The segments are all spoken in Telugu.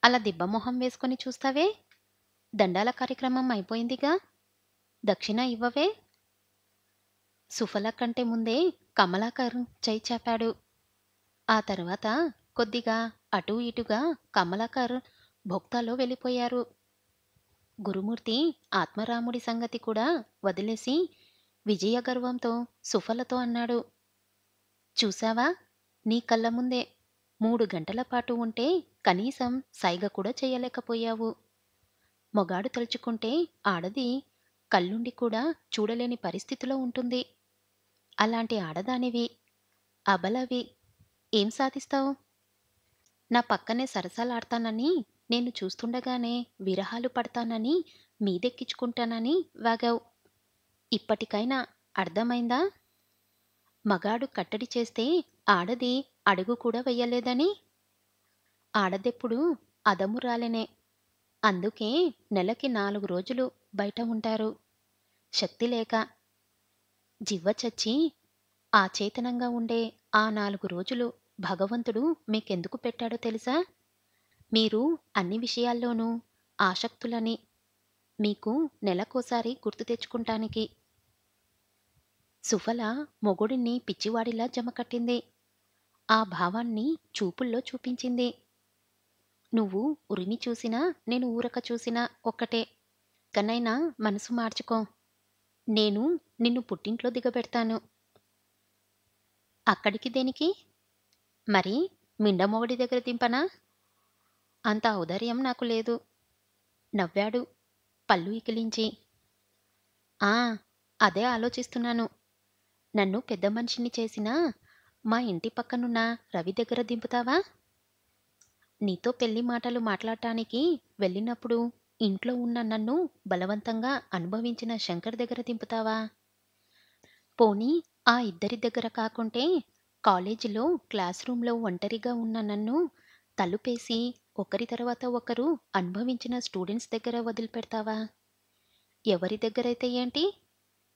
అలా దిబ్బమొహం వేసుకొని చూస్తావే? దండాల కార్యక్రమం అయిపోయిందిగా. దక్షిణ ఇవ్వవే? సుఫల కంటే ముందే కమలాకర్ చెయ్యి చాపాడు. ఆ తర్వాత కొద్దిగా అటూ ఇటుగా కమలాకర్ భోక్తాలో వెళ్ళిపోయారు. గురుమూర్తి ఆత్మారాముడి సంగతి కూడా వదిలేసి విజయగర్వంతో సుఫలతో అన్నాడు. చూశావా? నీ కళ్ళ ముందే 3 గంటల పాటు ఉంటే కనీసం సైగ కూడా చెయ్యలేకపోయావు. మొగాడు తలుచుకుంటే ఆడది కళ్ళుండి కూడా చూడలేని పరిస్థితిలో ఉంటుంది. అలాంటి ఆడదానివి, అబలవి, ఏం సాధిస్తావు? నా పక్కనే సరసాలాడతానని, నేను చూస్తుండగానే విరహాలు పడతానని, మీదెక్కించుకుంటానని వాగావు. ఇప్పటికైనా అర్థమైందా? మగాడు కట్టడి చేస్తే ఆడది అడుగు కూడా వెయ్యలేదని? ఆడదెప్పుడు అదమురాలెనే. అందుకే నెలకి 4 రోజులు బయట ఉంటారు. శక్తి లేక. జివ్వ చచ్చి అచేతనంగా ఉండే ఆ 4 రోజులు భగవంతుడు మీకెందుకు పెట్టాడో తెలుసా? మీరు అన్ని విషయాల్లోనూ ఆసక్తులని మీకు నెలకోసారి గుర్తు తెచ్చుకుంటానికి. సుఫల మొగుడిని పిచ్చివాడిలా జమకట్టింది. ఆ భావాన్ని చూపుల్లో చూపించింది. నువ్వు ఉరిమి చూసినా, నేను ఊరక చూసినా ఒక్కటే. కనైనా మనసు మార్చుకో. నేను నిన్ను పుట్టింట్లో దిగబెడతాను. అక్కడికి దేనికి? మరి మిండమొగడి దగ్గర దింపనా? అంత ఔదార్యం నాకు లేదు. నవ్వాడు పళ్ళు ఇకిలించి. ఆ! అదే ఆలోచిస్తున్నాను. నన్ను పెద్ద మనిషిని చేసినా మా ఇంటి పక్కనున్న రవి దగ్గర దింపుతావా? నీతో పెళ్లి మాటలు మాట్లాడటానికి వెళ్ళినప్పుడు ఇంట్లో ఉన్న నన్ను బలవంతంగా అనుభవించిన శంకర్ దగ్గర దింపుతావా? పోనీ ఆ ఇద్దరి దగ్గర కాకుంటే కాలేజీలో క్లాస్ రూంలో ఒంటరిగా ఉన్న నన్ను తలుపేసి ఒకరి తర్వాత ఒకరు అనుభవించిన స్టూడెంట్స్ దగ్గర వదిలిపెడతావా? ఎవరి దగ్గరైతే ఏంటి?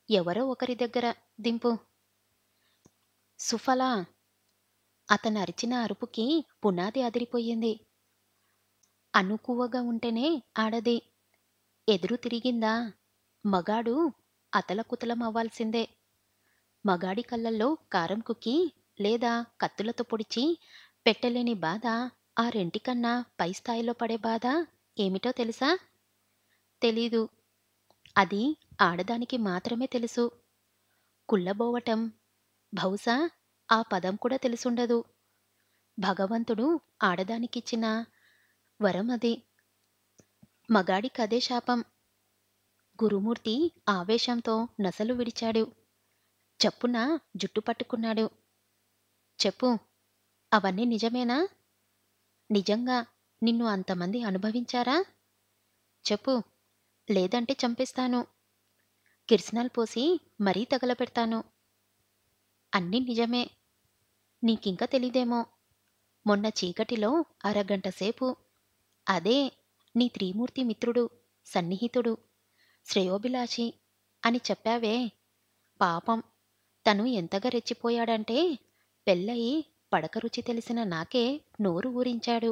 ఎవరో ఒకరి దగ్గర దింపు. సుఫల! అతనరిచిన అరుపుకి పునాది అదిరిపోయింది. అణకువగా ఉంటేనే ఆడది. ఎదురు తిరిగిందా? మగాడు అతలకుతలం అవ్వాల్సిందే. మగాడి కళ్ళల్లో కారం కుక్కి లేదా కత్తులతో పొడిచి పెట్టలేని బాధ ఆ రెంటికన్నా పై స్థాయిలో పడే బాధ ఏమిటో తెలుసా? తెలీదు. అది ఆడదానికి మాత్రమే తెలుసు. కుళ్ళబోవటం. బహుశా ఆ పదం కూడా తెలిసుండదు. భగవంతుడు ఆడదానికిచ్చిన వరం అది. మగాడికదే శాపం. గురుమూర్తి ఆవేశంతో నసలు విడిచాడు. చప్పున జుట్టు పట్టుకున్నాడు. చెప్పు. అవన్నీ నిజమేనా? నిజంగా నిన్ను అంతమంది అనుభవించారా? చెప్పు. లేదంటే చంపేస్తాను. కిరసనాలు పోసి మరీ తగలబెడతాను. అన్నీ నిజమే. నీకింక తెలీదేమో. మొన్న చీకటిలో అరగంట సేపు అదే నీ త్రిమూర్తి మిత్రుడు, సన్నిహితుడు, శ్రేయోభిలాషి అని చెప్పావే. పాపం తను ఎంతగా రెచ్చిపోయాడంటే పెళ్ళయి పడక రుచి తెలిసిన నాకే నోరు ఊరించాడు.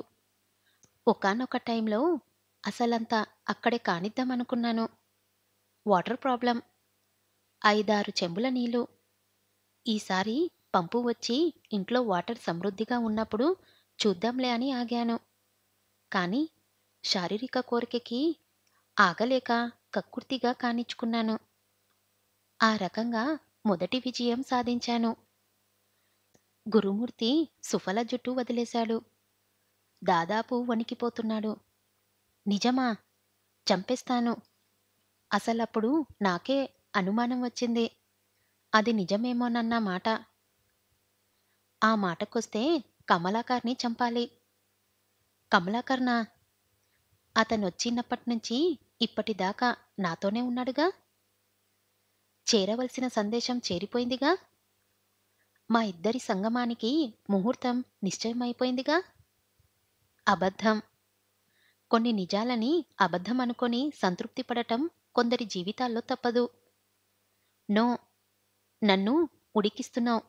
ఒకానొక టైంలో అసలంతా అక్కడే కానిద్దామనుకున్నాను. Water problem. 5, 6 చెంబుల నీళ్ళు. ఈసారి పంపు వచ్చి ఇంట్లో వాటర్ సమృద్ధిగా ఉన్నప్పుడు చూద్దాంలే అని ఆగాను. కానీ శారీరక కోరికకి ఆగలేక కక్కుర్తిగా కానిచ్చుకున్నాను. ఆ రకంగా మొదటి విజయం సాధించాను. గురుమూర్తి సుఫల జుట్టు వదిలేశాడు. దాదాపు వణికిపోతున్నాడు. నిజమా? చంపేస్తాను. అసలప్పుడు నాకే అనుమానం వచ్చింది. అది నిజమేమోనన్న మాట. ఆ మాటకొస్తే కమలాకర్‌ని చంపాలి. కమలాకర్‌నా? అతనొచ్చినప్పట్నుంచి ఇప్పటిదాకా నాతోనే ఉన్నాడుగా? చేరవలసిన సందేశం చేరిపోయిందిగా? మా ఇద్దరి సంగమానికి ముహూర్తం నిశ్చయమైపోయిందిగా? అబద్ధం. కొన్ని నిజాలని అబద్ధమనుకొని సంతృప్తి పడటం కొందరి జీవితాల్లో తప్పదు. నో. నన్ను ఉడికిస్తున్నావు.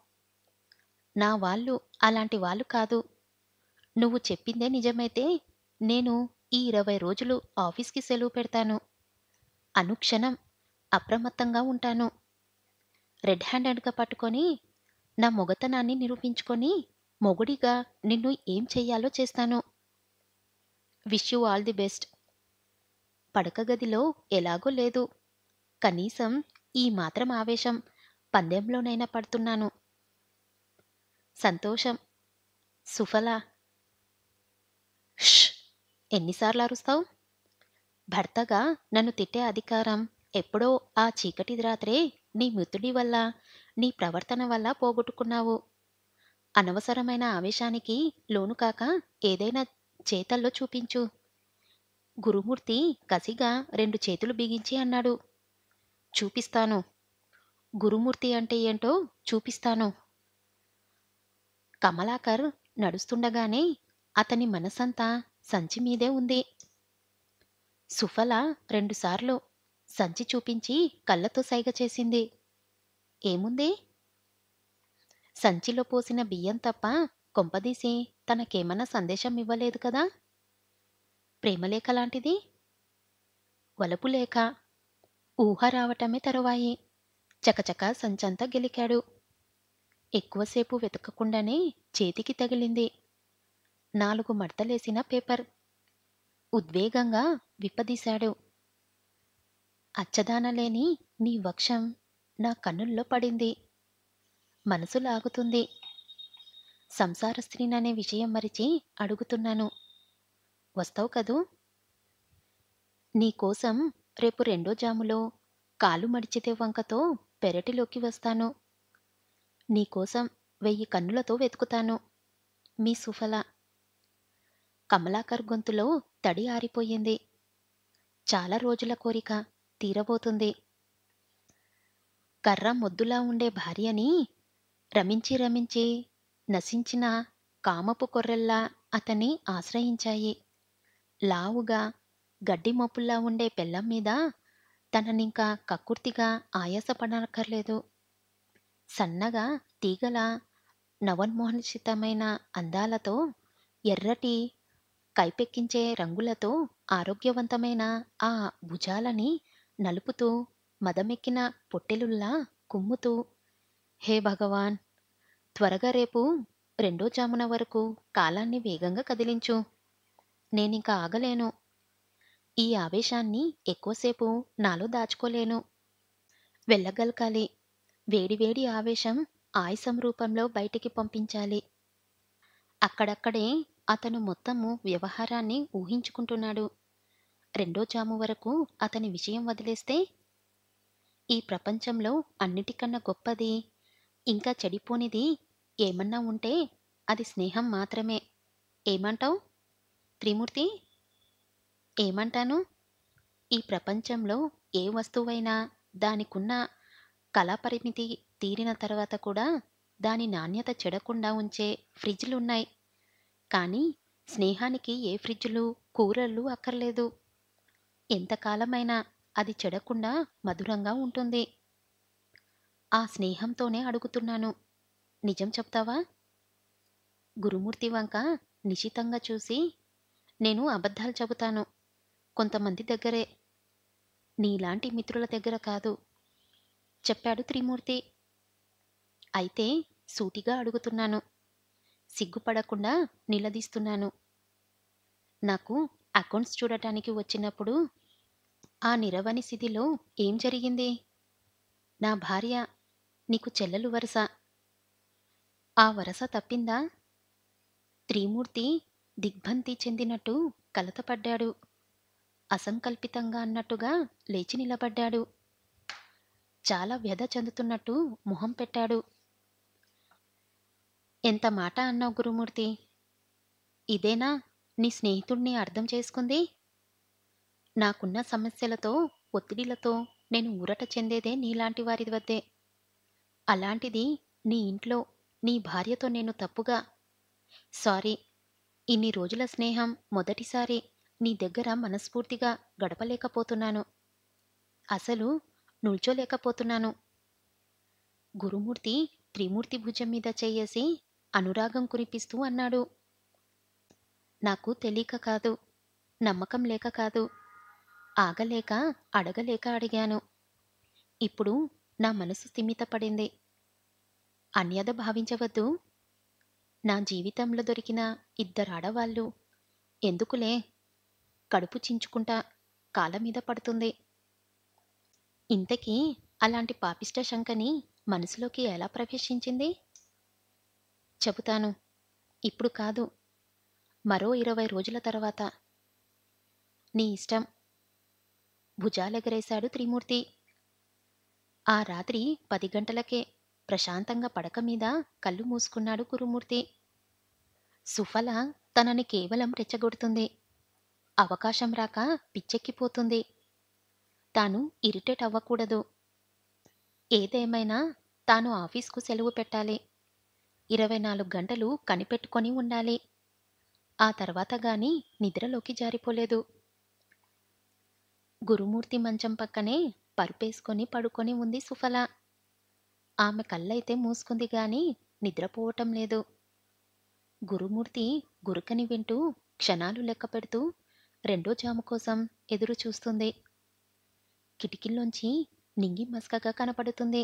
నా వాళ్ళు అలాంటి వాళ్ళు కాదు. నువ్వు చెప్పిందే నిజమైతే నేను ఈ 20 రోజులు ఆఫీస్‌కి సెలవు పెడతాను. అనుక్షణం అప్రమత్తంగా ఉంటాను. రెడ్ హ్యాండెడ్‌గా పట్టుకొని, నా మొగతనాన్ని నిరూపించుకొని, మొగుడిగా నిన్ను ఏం చెయ్యాలో చేస్తాను. Wish you all the best. పడక గదిలో ఎలాగో లేదు. కనీసం ఈ మాత్రం ఆవేశం పందెంలోనైనా పడుతున్నాను. సంతోషం. సుఫల. ష్! ఎన్నిసార్లు అరుస్తావు? భర్తగా నన్ను తిట్టే అధికారం ఎప్పుడో ఆ చీకటి రాత్రే నీ మిత్రుడి వల్ల, నీ ప్రవర్తన వల్ల పోగొట్టుకున్నావు. అనవసరమైన ఆవేశానికి లోను కాక ఏదైనా చేతల్లో చూపించు. గురుమూర్తి కసిగా 2 చేతులు బిగించి అన్నాడు. చూపిస్తాను. గురుమూర్తి అంటే ఏంటో చూపిస్తాను. కమలాకర్ నడుస్తుండగానే అతని మనసంతా సంచి మీదే ఉంది. సుఫల 2 సార్లు సంచి చూపించి కళ్ళతో సైగ చేసింది. ఏముంది? సంచిలో పోసిన బియ్యం తప్ప కొంపదీసి తనకేమన్నా సందేశం ఇవ్వలేదు కదా? ప్రేమలేఖ లాంటిది? వలపు లేఖ. ఊహ రావటమే తరువాయి. చకచకా సంచంతా గెలికాడు. ఎక్కువసేపు వెతకకుండానే చేతికి తగిలింది. 4 మడతలేసిన పేపర్. ఉద్వేగంగా విప్పదీశాడు. అచ్చదానలేని నీ వక్షం నా కన్నుల్లో పడింది. మనసు లాగుతుంది. సంసార స్త్రీననే విషయం మరిచి అడుగుతున్నాను. వస్తావు కదూ? నీకోసం రేపు రెండో జాములో కాలు మడిచితే వంకతో పెరటిలోకి వస్తాను. నీకోసం 1000 కన్నులతో వెతుకుతాను. మీ సుఫల. కమలాకర్ గొంతులో తడి ఆరిపోయింది. చాలా రోజుల కోరిక తీరబోతుంది. కర్ర మొద్దులా ఉండే భార్యని రమించి రమించి నశించిన కామపు కొర్రెల్లా అతన్ని ఆశ్రయించాయి. లావుగా గడ్డి మోపుల్లా ఉండే పెళ్ళాం మీద తననింకా కక్కుర్తిగా ఆయాసపడనక్కర్లేదు. సన్నగా తీగల నవోన్మోహనసితమైన అందాలతో, ఎర్రటి కైపెక్కించే రంగులతో ఆరోగ్యవంతమైన ఆ భుజాలని నలుపుతూ మదమెక్కిన పొట్టెలుల్లా కుమ్ముతూ, హే భగవాన్! త్వరగా రేపు రెండో జామున వరకు కాలాన్ని వేగంగా కదిలించు. నేనింక ఆగలేను. ఈ ఆవేశాన్ని ఎక్కువసేపు నాలో దాచుకోలేను. వెళ్ళగలకాలి. వేడివేడి ఆవేశం ఆయాసం రూపంలో బయటికి పంపించాలి. అక్కడక్కడే అతను మొత్తము వ్యవహారాన్ని ఊహించుకుంటున్నాడు. రెండో జాము వరకు అతని విషయం వదిలేస్తే, ఈ ప్రపంచంలో అన్నిటికన్నా గొప్పది, ఇంకా చెడిపోనిది ఏమన్నా ఉంటే అది స్నేహం మాత్రమే. ఏమంటావ్ త్రిమూర్తి? ఏమంటాను? ఈ ప్రపంచంలో ఏ వస్తువైనా దానికున్న కళాపరిమితి తీరిన తర్వాత కూడా దాని నాణ్యత చెడకుండా ఉంచే ఫ్రిడ్జ్‌లున్నాయి. కానీ స్నేహానికి ఏ ఫ్రిడ్జులు, కూలర్లు అక్కర్లేదు. ఎంతకాలమైనా అది చెడకుండా మధురంగా ఉంటుంది. ఆ స్నేహంతోనే అడుగుతున్నాను. నిజం చెప్తావా? గురుమూర్తి వంక నిశితంగా చూసి, నేను అబద్ధాలు చెబుతాను. కొంతమంది దగ్గరే. నీలాంటి మిత్రుల దగ్గర కాదు చెప్పాడు త్రిమూర్తి. అయితే సూటిగా అడుగుతున్నాను. సిగ్గుపడకుండా నిలదీస్తున్నాను. నాకు అకౌంట్స్ చూడటానికి వచ్చినప్పుడు ఆ నిరవని స్థితిలో ఏం జరిగింది? నా భార్య నీకు చెల్లెలు వరస. ఆ వరస తప్పిందా? త్రిమూర్తి దిగ్భ్రాంతి చెందినట్టు కలతపడ్డాడు. అసంకల్పితంగా అన్నట్టుగా లేచి నిలబడ్డాడు. చాలా వ్యధ చెందుతున్నట్టు మొహం పెట్టాడు. ఎంత మాట అన్నావు గురుమూర్తి! ఇదేనా నీ స్నేహితుడిని అర్థం చేసుకుంది? నాకున్న సమస్యలతో, ఒత్తిడిలతో నేను ఊరట చెందేదే నీలాంటి వారి వద్దే. అలాంటిది నీ ఇంట్లో, నీ భార్యతో నేను తప్పుగా సారీ. ఇన్ని రోజుల స్నేహం మొదటిసారి నీ దగ్గర మనస్ఫూర్తిగా గడపలేకపోతున్నాను. అసలు నిల్చోలేకపోతున్నాను. గురుమూర్తి త్రిమూర్తి భుజం మీద చెయ్యేసి అనురాగం కురిపిస్తూ అన్నాడు. నాకు తెలీక కాదు. నమ్మకం లేక కాదు, ఆగలేక, అడగలేక అడిగాను. ఇప్పుడు నా మనసు స్థిమితపడింది. అన్యథ భావించవద్దు. నా జీవితంలో దొరికిన ఇద్దరాడవాళ్ళు ఎందుకులే, కడుపు చించుకుంటా కాళ్ళ మీద పడుతుంది. ఇంతకీ అలాంటి పాపిష్ట శంకని మనసులోకి ఎలా ప్రవేశించింది? చెబుతాను. ఇప్పుడు కాదు, మరో 20 రోజుల తర్వాత. నీ ఇష్టం. భుజాలెగరేశాడు త్రిమూర్తి. ఆ రాత్రి 10 గంటలకే ప్రశాంతంగా పడక మీద కళ్ళు మూసుకున్నాడు గురుమూర్తి. సుఫల తనని కేవలం రెచ్చగొడుతుంది. అవకాశం రాక పిచ్చెక్కిపోతుంది. తాను ఇరిటేట్ అవ్వకూడదు. ఏదేమైనా తాను ఆఫీస్కు సెలవు పెట్టాలి. 24 గంటలు కనిపెట్టుకొని ఉండాలి. ఆ తర్వాత గాని నిద్రలోకి జారిపోలేదు. గురుమూర్తి మంచం పక్కనే పరుపేసుకొని పడుకొని ఉంది సుఫల. ఆమె కళ్ళైతే మూసుకుంది గాని నిద్రపోవటం లేదు. గురుమూర్తి గురకని వింటూ క్షణాలు లెక్క పెడుతూ రెండో జాము కోసం ఎదురు చూస్తుంది. కిటికీల్లోంచి నింగి మసకగా కనపడుతుంది.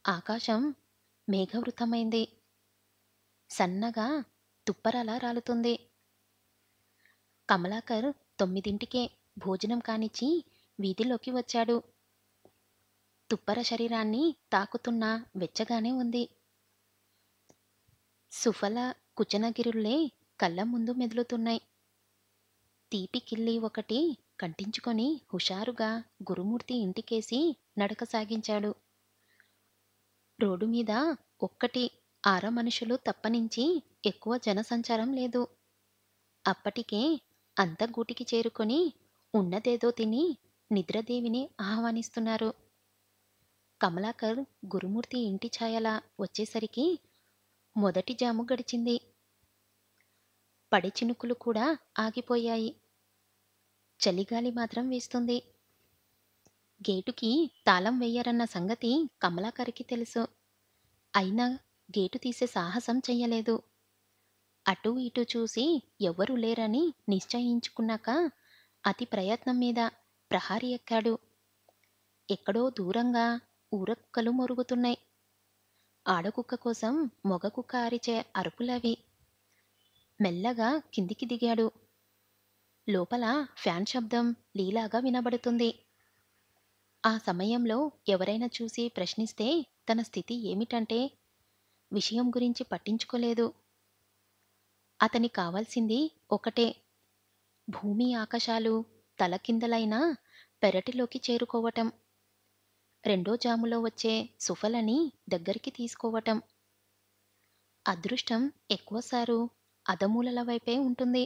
ఆకాశం మేఘవృతమైంది. సన్నగా తుప్పరలా రాలుతుంది. కమలాకర్ 9ంటికే భోజనం కానిచ్చి వీధిలోకి వచ్చాడు. తుప్పర శరీరాన్ని తాకుతున్నా వెచ్చగానే ఉంది. సుఫల కుచనగిరుల్లే కళ్ళ ముందు మెదులుతున్నాయి. తీపి కిల్లి ఒకటి కంటించుకొని హుషారుగా గురుమూర్తి ఇంటికేసి నడక సాగించాడు. రోడ్డు మీద ఒక్కటి మనుషులు తప్పనించి ఎక్కువ జనసంచారం లేదు. అప్పటికే అంత గూటికి చేరుకొని ఉన్నదేదో తిని నిద్రదేవిని ఆహ్వానిస్తున్నారు. కమలాకర్ గురుమూర్తి ఇంటి ఛాయలా వచ్చేసరికి మొదటి జాము గడిచింది. పడి చినుకులు కూడా ఆగిపోయాయి. చలిగాలి మాత్రం వీస్తుంది. గేటుకి తాళం వెయ్యరన్న సంగతి కమలాకర్కి తెలుసు. అయినా గేటు తీసే సాహసం చెయ్యలేదు. అటూ ఇటూ చూసి ఎవ్వరూ లేరని నిశ్చయించుకున్నాక అతి ప్రయత్నం మీద ప్రహారీ ఎక్కాడు. ఎక్కడో దూరంగా ఊరకుక్కలు మొరుగుతున్నాయి. ఆడకుక్క కోసం మొగకుక్క అరిచే అరుపులవి. మెల్లగా కిందికి దిగాడు. లోపల ఫ్యాన్ శబ్దం లీలాగా వినబడుతుంది. ఆ సమయంలో ఎవరైనా చూసి ప్రశ్నిస్తే తన స్థితి ఏమిటంటే విషయం గురించి పట్టించుకోలేదు. అతని కావాల్సింది ఒకటే, భూమి ఆకాశాలు తలకిందలైన పెరటిలోకి చేరుకోవటం. రెండో జాములో వచ్చే సుఫలని దగ్గరికి తీసుకోవటం. అదృష్టం ఎక్కువసారు అదమూలల వైపే ఉంటుంది.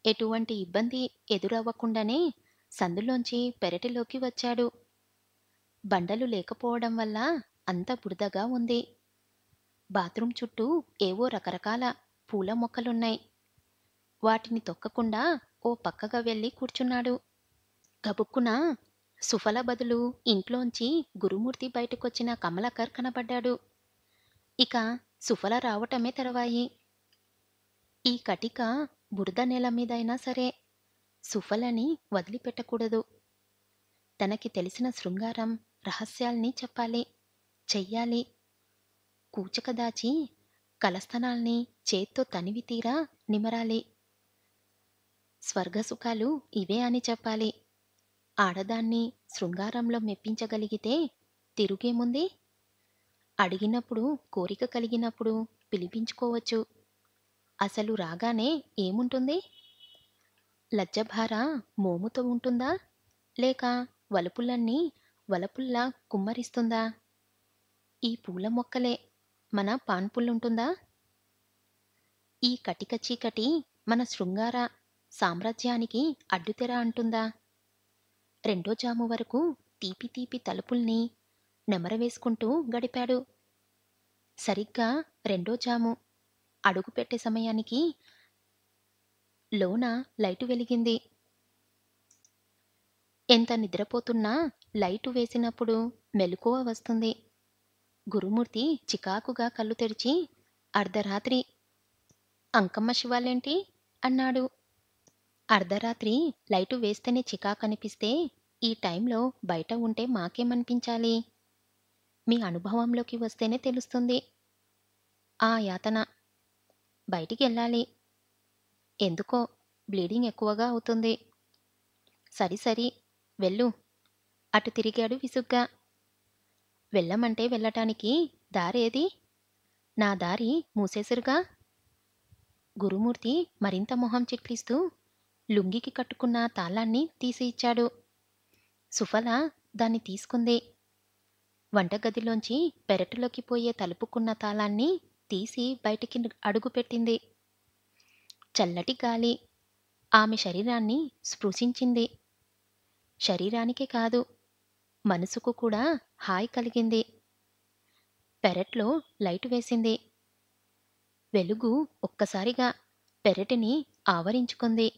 ఎటువంటి ఇబ్బంది ఎదురవ్వకుండానే సందులోంచి పెరటిలోకి వచ్చాడు. బండలు లేకపోవడం వల్ల అంత బురదగా ఉంది. బాత్రూం చుట్టూ ఏవో రకరకాల పూల మొక్కలున్నాయి. వాటిని తొక్కకుండా ఓ పక్కగా వెళ్ళి కూర్చున్నాడు. గబుక్కున సుఫల బదులు ఇంట్లోంచి గురుమూర్తి బయటకొచ్చిన కమలాకర్ కనబడ్డాడు. ఇక సుఫల రావటమే తెరవాయి. ఈ కటిక బురద నేల మీదైనా సరే సుఫలని వదిలిపెట్టకూడదు. తనకి తెలిసిన శృంగారం రహస్యాల్ని చెప్పాలి, చెయ్యాలి. కూచక దాచి కలస్థనాల్ని చేత్తో తనివి తీరా నిమరాలి. స్వర్గసుఖాలు ఇవే అని చెప్పాలి. ఆడదాన్ని శృంగారంలో మెప్పించగలిగితే తిరుగేముంది? అడిగినప్పుడు, కోరిక కలిగినప్పుడు పిలిపించుకోవచ్చు. అసలు రాగానే ఏముంటుంది? లజ్జభార మోముతో ఉంటుందా? లేక వలుపులన్నీ వలపుల్లా కుమ్మరిస్తుందా? ఈ పూల మొక్కలే మన పాన్పుల్లుంటుందా? ఈ కటిక చీకటి మన శృంగార సామ్రాజ్యానికి అడ్డుతెర అంటుందా? రెండో జాము వరకు తీపి తీపి తలుపుల్ని నెమరవేసుకుంటూ గడిపాడు. సరిగ్గా రెండో జాము అడుగుపెట్టే సమయానికి లోన లైటు వెలిగింది. ఎంత నిద్రపోతున్నా లైటు వేసినప్పుడు మెలకువ వస్తుంది. గురుమూర్తి చికాకుగా కళ్ళు తెరిచి, అర్ధరాత్రి అంకమ్మ శివాలేంటి? అన్నాడు. అర్ధరాత్రి లైటు వేస్తేనే చికాకనిపిస్తే ఈ టైంలో బయట ఉంటే మాకేమనిపించాలి? మీ అనుభవంలోకి వస్తేనే తెలుస్తుంది. ఆ యాతన. బయటికెళ్ళాలి. ఎందుకో బ్లీడింగ్ ఎక్కువగా అవుతుంది. సరి సరి వెళ్ళు. అటు తిరిగాడు విసుగ్గా. వెళ్ళమంటే వెళ్ళటానికి దారేది? నా దారి మూసేసిరుగా. గురుమూర్తి మరింత మొహం చిట్లిస్తూ లుంగీకి కట్టుకున్న తాళాన్ని తీసి ఇచ్చాడు. సుఫల దాన్ని తీసుకుంది. వంటగదిలోంచి పెరటిలోకి పోయే తలుపుకున్న తాళాన్ని తీసి బయటికి అడుగుపెట్టింది. చల్లటి గాలి ఆమె శరీరాన్ని స్పృశించింది. శరీరానికే కాదు, మనసుకు కూడా హాయి కలిగింది. పెరట్లో లైటు వేసింది. వెలుగు ఒక్కసారిగా పెరటిని ఆవరించుకుంది.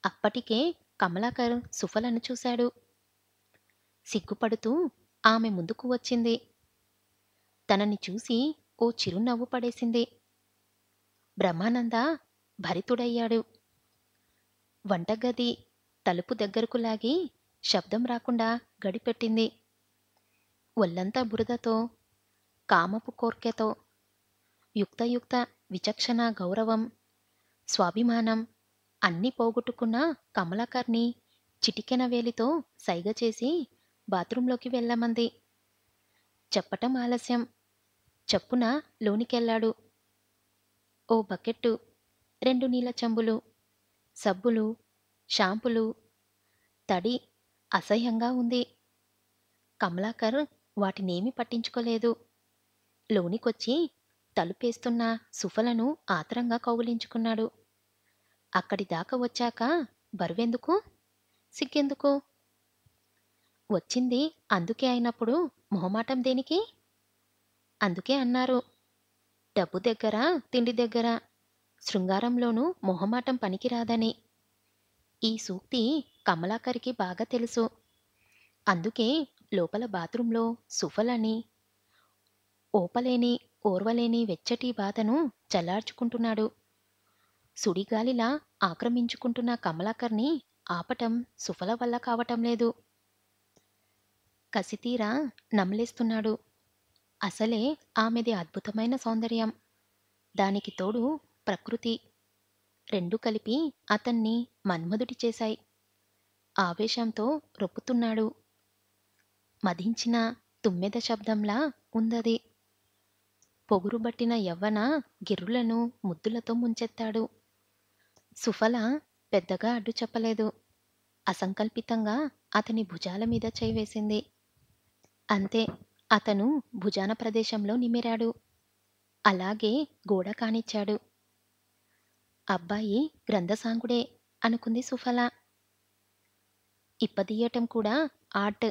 అప్పటికే కమలాకర్ సుఫలను చూశాడు. సిగ్గుపడుతూ ఆమె ముందుకు వచ్చింది. తనని చూసి ఓ చిరునవ్వు పడేసింది. బ్రహ్మానంద భరితుడయ్యాడు. వంటగది తలుపు దగ్గరకు లాగి శబ్దం రాకుండా గడిపెట్టింది. ఒళ్ళంతా బురదతో, కామపు కోర్కెతో, యుక్తయుక్త విచక్షణ గౌరవం, స్వాభిమానం అన్నీ పోగొట్టుకున్న కమలాకర్ని చిటికెన వేలితో సైగ చేసి బాత్రూంలోకి వెళ్ళమంది. చెప్పటం ఆలస్యం. చప్పున లోనికెళ్ళాడు. ఓ బకెట్టు, 2 నీళ్ళ చెంబులు, సబ్బులు, షాంపులు. తడి అసహ్యంగా ఉంది. కమలాకర్ వాటినేమీ పట్టించుకోలేదు. లోనికొచ్చి తలుపేస్తున్న సుఫలను ఆత్రంగా కౌగిలించుకున్నాడు. అక్కడిదాకా వచ్చాక బరువెందుకు? సిగ్గెందుకు? వచ్చింది అందుకే అయినప్పుడు మొహమాటం దేనికి? అందుకే అన్నారు, డబ్బు దగ్గర, తిండి దగ్గర శృంగారంలోనూ మొహమాటం పనికిరాదని. ఈ సూక్తి కమలాకర్కి బాగా తెలుసు. అందుకే లోపల బాత్రూంలో సుఫలని ఓపలేని, ఓర్వలేని వెచ్చటి బాధను చల్లార్చుకుంటున్నాడు. సుడిగాలిలా ఆక్రమించుకుంటున్న కమలాకర్ని ఆపటం సుఫల వల్ల కావటం లేదు. కసితీరా నమలేస్తున్నాడు. అసలే ఆమెది అద్భుతమైన సౌందర్యం. దానికి తోడు ప్రకృతి. రెండూ కలిపి అతన్ని మన్మధుడి చేశాయి. ఆవేశంతో రొప్పుతున్నాడు. మదించిన తుమ్మెద శబ్దంలా ఉందది. పొగురుబట్టిన యవ్వన గిర్రులను ముద్దులతో ముంచెత్తాడు. సుఫల పెద్దగా అడ్డు చెప్పలేదు. అసంకల్పితంగా అతని భుజాల మీద చేయి వేసింది. అంతే, అతను భుజాన ప్రదేశంలో నిమిరాడు. అలాగే గోడ కానిచ్చాడు. అబ్బాయి గ్రంథసాంగుడే అనుకుంది సుఫల. ఇప్పదీయటం కూడా ఆర్ట్.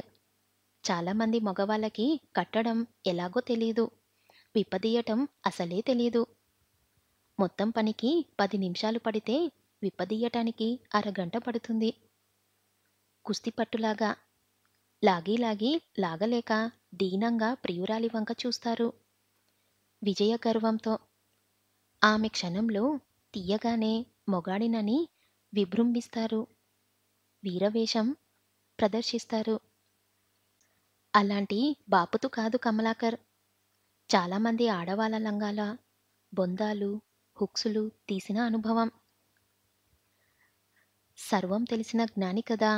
చాలామంది మగవాళ్ళకి కట్టడం ఎలాగో తెలీదు. విప్పదీయటం అసలే తెలీదు. మొత్తం పనికి 10 నిమిషాలు పడితే విప్పదీయటానికి అరగంట పడుతుంది. కుస్తీపట్టులాగా లాగి లాగి లాగలేక దీనంగా ప్రియురాలి వంక చూస్తారు విజయ గర్వంతో. ఆమె క్షణంలో తీయగానే మొగాడినని విజృంభిస్తారు. వీరవేషం ప్రదర్శిస్తారు. అలాంటి బాపుతు కాదు కమలాకర్. చాలామంది ఆడవాళ్ళ లంగాల బొందాలు, హుక్సులు తీసిన అనుభవం. సర్వం తెలిసిన జ్ఞాని కదా.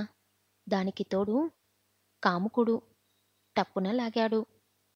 దానికి తోడు కాముకుడు. టప్పున లాగాడు.